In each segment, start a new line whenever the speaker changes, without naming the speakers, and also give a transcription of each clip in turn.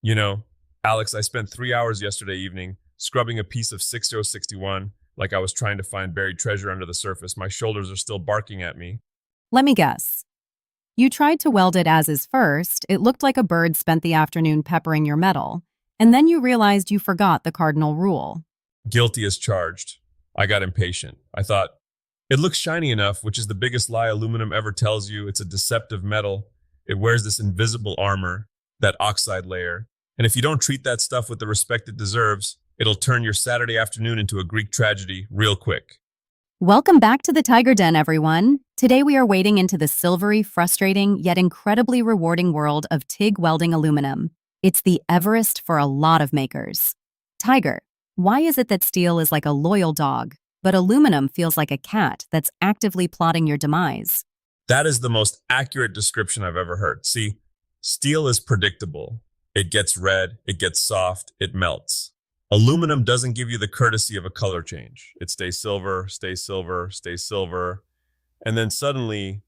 You know, Alex, I spent 3 hours yesterday evening scrubbing a piece of 6061 like I was trying to find buried treasure under the surface. My shoulders are still barking at me.
Let me guess. You tried to weld it as is first. It looked like a bird spent the afternoon peppering your metal. And then you realized you forgot the cardinal rule.
Guilty as charged. I got impatient. I thought, it looks shiny enough, which is the biggest lie aluminum ever tells you. It's a deceptive metal. It wears this invisible armor, that oxide layer. And if you don't treat that stuff with the respect it deserves, it'll turn your Saturday afternoon into a Greek tragedy real quick.
Welcome back to the Tiger Den, everyone. Today we are wading into the silvery, frustrating, yet incredibly rewarding world of TIG welding aluminum. It's the Everest for a lot of makers. Tiger, why is it that steel is like a loyal dog, but aluminum feels like a cat that's actively plotting your demise?
That is the most accurate description I've ever heard. See, steel is predictable. It gets red, it gets soft, it melts. Aluminum doesn't give you the courtesy of a color change. It stays silver, stays silver, stays silver. And then suddenly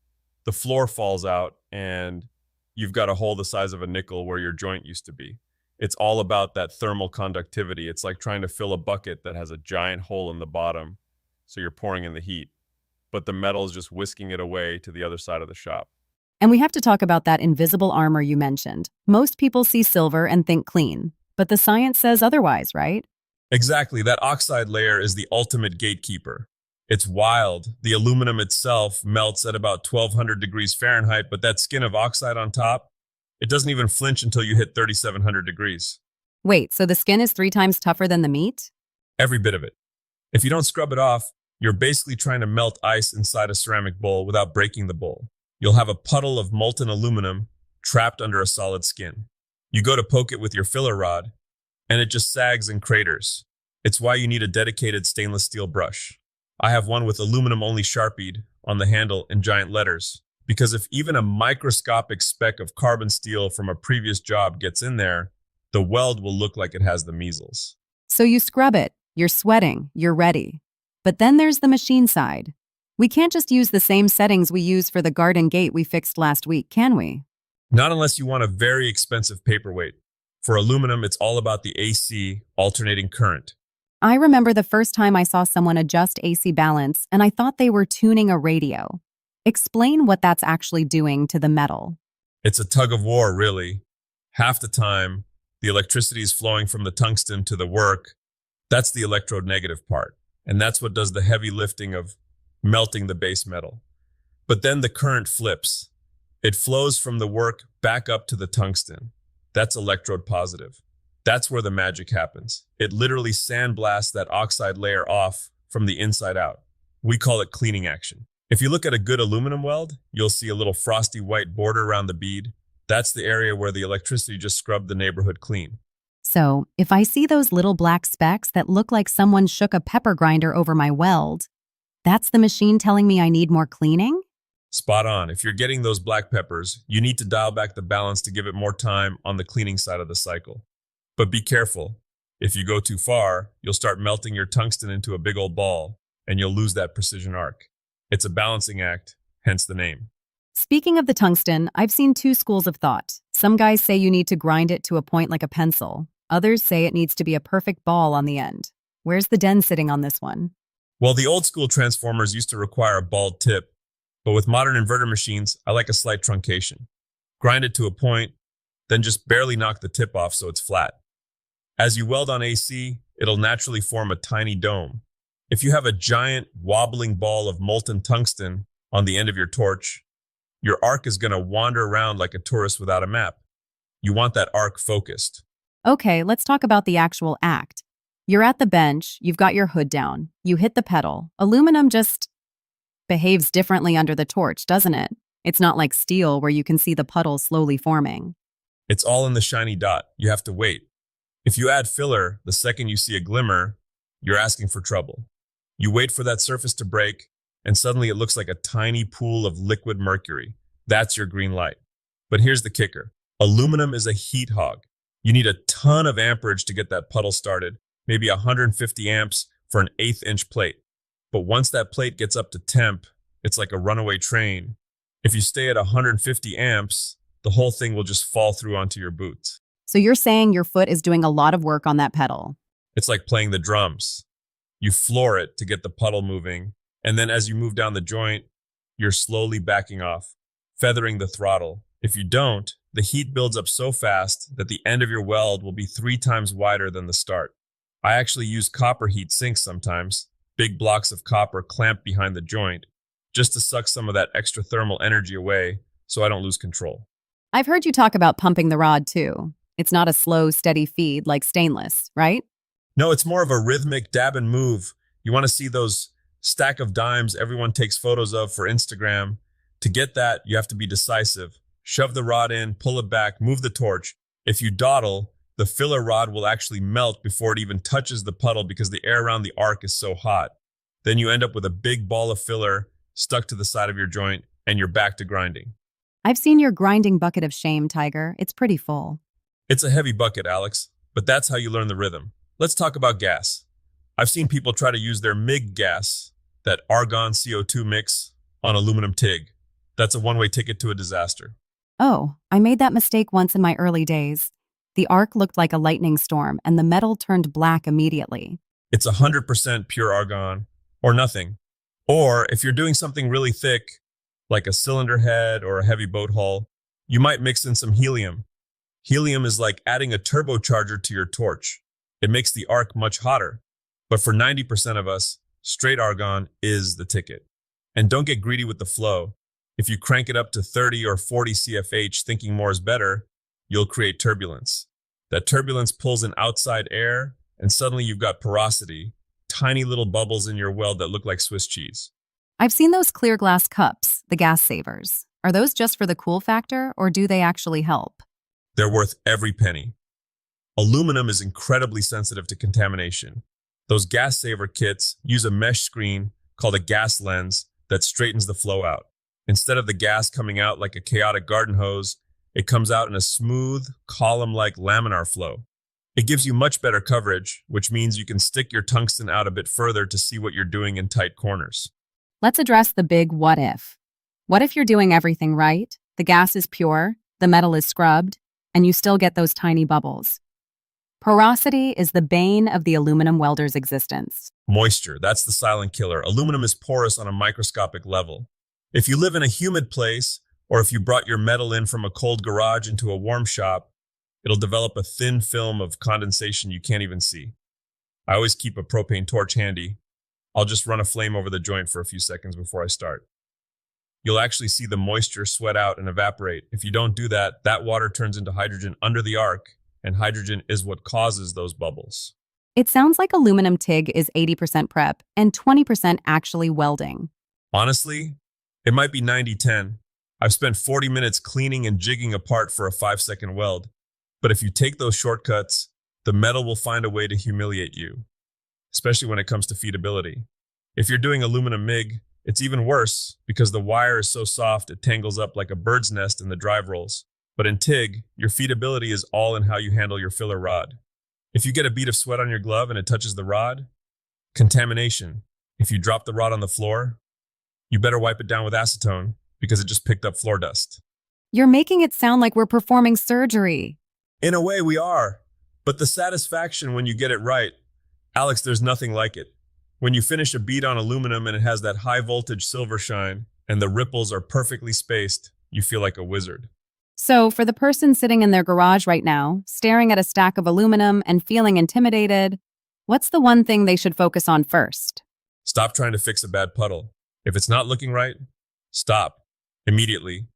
the floor falls out and you've got a hole the size of a nickel where your joint used to be. It's all about that thermal conductivity. It's like trying to fill a bucket that has a giant hole in the bottom. So you're pouring in the heat, but the metal is just whisking it away to the other side of the shop.
And we have to talk about that invisible armor you mentioned. Most people see silver and think clean, but the science says otherwise, right?
Exactly. That oxide layer is the ultimate gatekeeper. It's wild. The aluminum itself melts at about 1200 degrees Fahrenheit, but that skin of oxide on top, it doesn't even flinch until you hit 3700 degrees.
Wait, so the skin is 3 times tougher than the meat?
Every bit of it. If you don't scrub it off, you're basically trying to melt ice inside a ceramic bowl without breaking the bowl. You'll have a puddle of molten aluminum trapped under a solid skin. You go to poke it with your filler rod, and it just sags and craters. It's why you need a dedicated stainless steel brush. I have one with aluminum only sharpied on the handle in giant letters, because if even a microscopic speck of carbon steel from a previous job gets in there, the weld will look like it has the measles.
So you scrub it, you're sweating, you're ready. But then there's the machine side. We can't just use the same settings we use for the garden gate we fixed last week, can we?
Not unless you want a very expensive paperweight. For aluminum, it's all about the AC, alternating current.
I remember the first time I saw someone adjust AC balance, and I thought they were tuning a radio. Explain what that's actually doing to the metal.
It's a tug of war, really. Half the time, the electricity is flowing from the tungsten to the work. That's the electrode negative part. And that's what does the heavy lifting of melting the base metal. But then the current flips. It flows from the work back up to the tungsten. That's electrode positive. That's where the magic happens. It literally sandblasts that oxide layer off from the inside out. We call it cleaning action. If you look at a good aluminum weld, you'll see a little frosty white border around the bead. That's the area where the electricity just scrubbed the neighborhood clean.
So, if I see those little black specks that look like someone shook a pepper grinder over my weld, that's the machine telling me I need more cleaning?
Spot on. If you're getting those black peppers, you need to dial back the balance to give it more time on the cleaning side of the cycle. But be careful. If you go too far, you'll start melting your tungsten into a big old ball, and you'll lose that precision arc. It's a balancing act, hence the name.
Speaking of the tungsten, I've seen two schools of thought. Some guys say you need to grind it to a point like a pencil. Others say it needs to be a perfect ball on the end. Where's the den sitting on this one?
Well, the old school transformers used to require a bald tip, but with modern inverter machines, I like a slight truncation. Grind it to a point, then just barely knock the tip off so it's flat. As you weld on AC, it'll naturally form a tiny dome. If you have a giant wobbling ball of molten tungsten on the end of your torch, your arc is going to wander around like a tourist without a map. You want that arc focused.
Okay, let's talk about the actual act. You're at the bench, you've got your hood down, you hit the pedal. Aluminum just behaves differently under the torch, doesn't it? It's not like steel where you can see the puddle slowly forming.
It's all in the shiny dot. You have to wait. If you add filler, the second you see a glimmer, you're asking for trouble. You wait for that surface to break, and suddenly it looks like a tiny pool of liquid mercury. That's your green light. But here's the kicker. Aluminum is a heat hog. You need a ton of amperage to get that puddle started, maybe 150 amps for an 1/8 inch plate. But once that plate gets up to temp, it's like a runaway train. If you stay at 150 amps, the whole thing will just fall through onto your boots.
So you're saying your foot is doing a lot of work on that pedal.
It's like playing the drums. You floor it to get the puddle moving, and then as you move down the joint, you're slowly backing off, feathering the throttle. If you don't, the heat builds up so fast that the end of your weld will be 3 times wider than the start. I actually use copper heat sinks sometimes, big blocks of copper clamped behind the joint, just to suck some of that extra thermal energy away so I don't lose control.
I've heard you talk about pumping the rod too. It's not a slow, steady feed like stainless, right?
No, it's more of a rhythmic dab and move. You want to see those stack of dimes everyone takes photos of for Instagram. To get that, you have to be decisive. Shove the rod in, pull it back, move the torch. If you dawdle, the filler rod will actually melt before it even touches the puddle because the air around the arc is so hot. Then you end up with a big ball of filler stuck to the side of your joint, and you're back to grinding.
I've seen your grinding bucket of shame, Tiger. It's pretty full.
It's a heavy bucket, Alex, but that's how you learn the rhythm. Let's talk about gas. I've seen people try to use their MIG gas, that argon CO2 mix, on aluminum TIG. That's a one-way ticket to a disaster.
Oh, I made that mistake once in my early days. The arc looked like a lightning storm, and the metal turned black immediately.
It's 100% pure argon, or nothing. Or if you're doing something really thick, like a cylinder head or a heavy boat hull, you might mix in some helium. Helium is like adding a turbocharger to your torch. It makes the arc much hotter. But for 90% of us, straight argon is the ticket. And don't get greedy with the flow. If you crank it up to 30 or 40 CFH thinking more is better, you'll create turbulence. That turbulence pulls in outside air, and suddenly you've got porosity, tiny little bubbles in your weld that look like Swiss cheese.
I've seen those clear glass cups, the gas savers. Are those just for the cool factor, or do they actually help?
They're worth every penny. Aluminum is incredibly sensitive to contamination. Those gas saver kits use a mesh screen called a gas lens that straightens the flow out. Instead of the gas coming out like a chaotic garden hose, it comes out in a smooth, column-like laminar flow. It gives you much better coverage, which means you can stick your tungsten out a bit further to see what you're doing in tight corners.
Let's address the big what if. What if you're doing everything right, the gas is pure, the metal is scrubbed, and you still get those tiny bubbles? Porosity is the bane of the aluminum welder's existence.
Moisture, that's the silent killer. Aluminum is porous on a microscopic level. If you live in a humid place, or if you brought your metal in from a cold garage into a warm shop, it'll develop a thin film of condensation you can't even see. I always keep a propane torch handy. I'll just run a flame over the joint for a few seconds before I start. You'll actually see the moisture sweat out and evaporate. If you don't do that, that water turns into hydrogen under the arc, and hydrogen is what causes those bubbles.
It sounds like aluminum TIG is 80% prep and 20% actually welding.
Honestly, it might be 90-10. I've spent 40 minutes cleaning and jigging apart for a 5-second weld. But if you take those shortcuts, the metal will find a way to humiliate you, especially when it comes to feedability. If you're doing aluminum MIG, it's even worse because the wire is so soft it tangles up like a bird's nest in the drive rolls. But in TIG, your feedability is all in how you handle your filler rod. If you get a bead of sweat on your glove and it touches the rod, contamination. If you drop the rod on the floor, you better wipe it down with acetone because it just picked up floor dust.
You're making it sound like we're performing surgery.
In a way we are, but the satisfaction when you get it right, Alex, there's nothing like it. When you finish a bead on aluminum and it has that high voltage silver shine and the ripples are perfectly spaced, you feel like a wizard.
So, for the person sitting in their garage right now, staring at a stack of aluminum and feeling intimidated, what's the one thing they should focus on first?
Stop trying to fix a bad puddle. If it's not looking right, stop immediately.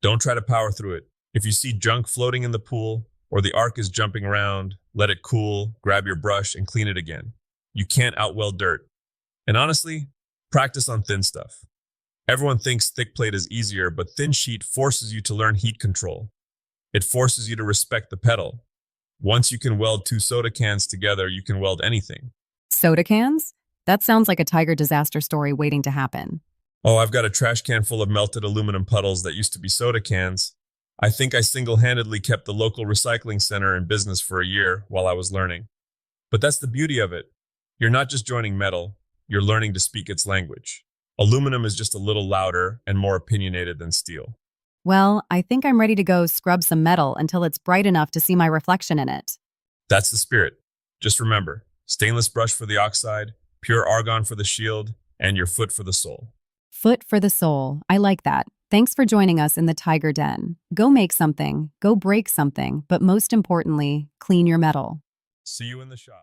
Don't try to power through it. If you see junk floating in the pool or the arc is jumping around, let it cool, grab your brush, and clean it again. You can't outweld dirt. And honestly, practice on thin stuff. Everyone thinks thick plate is easier, but thin sheet forces you to learn heat control. It forces you to respect the pedal. Once you can weld 2 soda cans together, you can weld anything.
Soda cans? That sounds like a Tiger disaster story waiting to happen.
Oh, I've got a trash can full of melted aluminum puddles that used to be soda cans. I think I single-handedly kept the local recycling center in business for a year while I was learning. But that's the beauty of it. You're not just joining metal, you're learning to speak its language. Aluminum is just a little louder and more opinionated than steel.
Well, I think I'm ready to go scrub some metal until it's bright enough to see my reflection in it.
That's the spirit. Just remember, stainless brush for the oxide, pure argon for the shield, and your foot for the soul.
Foot for the soul. I like that. Thanks for joining us in the Tiger Den. Go make something, go break something, but most importantly, clean your metal.
See you in the shop.